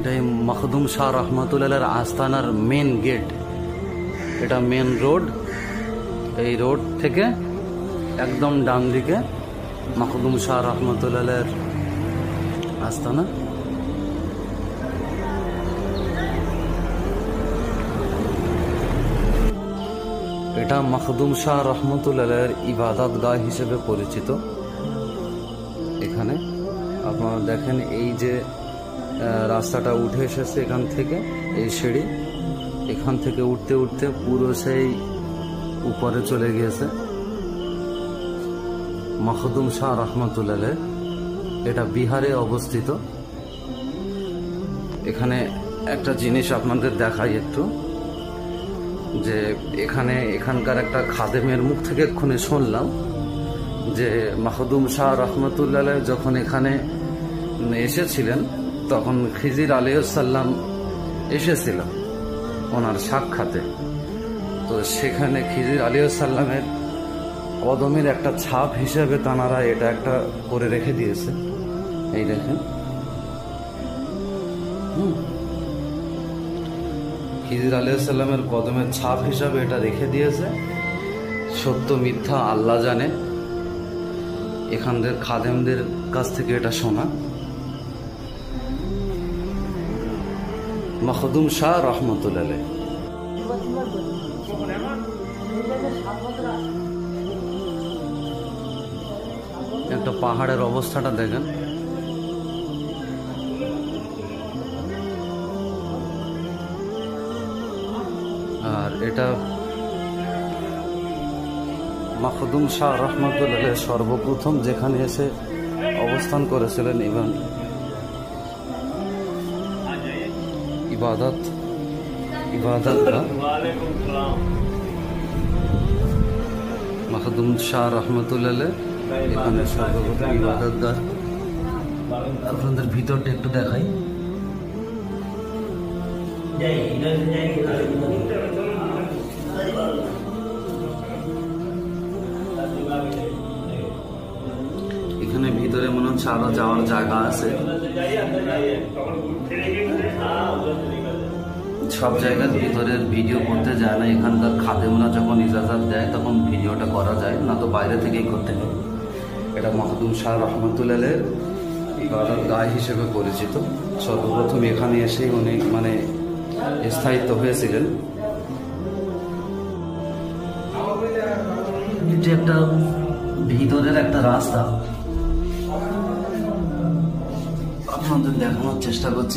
এটাই Makhdum Shah রহমতুল্লাহর আস্তানার main gate. এটা main road. এই রোড থেকে একদম ডান দিকে মখদুম শাহ রহমতুল্লাহর আস্তানা। এটা মখদুম শাহ রহমতুল্লাহর ইবাদত গাহ হিসেবে পরিচিত। এখানে আপনারা দেখেন এই যে রাস্তাটা উঠে এসেছে এখান থেকে, এই সিঁড়ি এখান থেকে উঠতে উঠতে পুরো সেই উপরে চলে গিয়েছে মখদুম শাহ রহমতুল্লাহ। এটা বিহারে অবস্থিত। এখানে একটা জিনিস আপনাদের দেখাই একটু, যে এখানকার একটা খাদেমের মুখ থেকে এক্ষুনি শুনলাম যে মখদুম শাহ রহমতুল্লাহ যখন এখানে এসেছিলেন তখন খিজির আলাইহিসসালাম এসেছিল ওনার সাক্ষাতে। তো সেখানে খিজির আলাইহিসসালামের কদমের একটা ছাপ হিসেবে তানারা এটা একটা করে রেখে দিয়েছে। এই দেখেন, খিজির আলাইহিসসালামের কদমের ছাপ হিসাবে এটা রেখে দিয়েছে। সত্য মিথ্যা আল্লাহ জানে। এখানকার খাদেমদের কাছ থেকে এটা শোনা। মখদুম শাহ রহমতুল্লাহ। একটা পাহাড়ের অবস্থাটা দেখেন। আর এটা মখদুম শাহ রহমতুল্লাহ সর্বপ্রথম যেখানে এসে অবস্থান করেছিলেন এবং ইবাদত মখদুম শাহ রহমতুল্লাহ এখানে সর্বপ্রথম ইবাদতগাহ। আপনাদের ভিতরটা একটু দেখাই। এখানে ভিতরে মনে হচ্ছে আরো যাওয়ার জায়গা আছে। সব জায়গার ভিতরের ভিডিও করতে যায় না। এখানকার খাদেমরা যখন ইজাজত দেয় তখন ভিডিওটা করা যায়, না তো বাইরে থেকেই করতে হয়। এটা মখদুম শাহ রহমতুল্লাহের ইবাদত গাহ হিসেবে পরিচিত। সর্বপ্রথম এখানে এসেই উনি স্থায়িত্ব হয়েছিলেন। এটি একটা ভিতরের একটা রাস্তা, আপনাদের দেখানোর চেষ্টা করছি।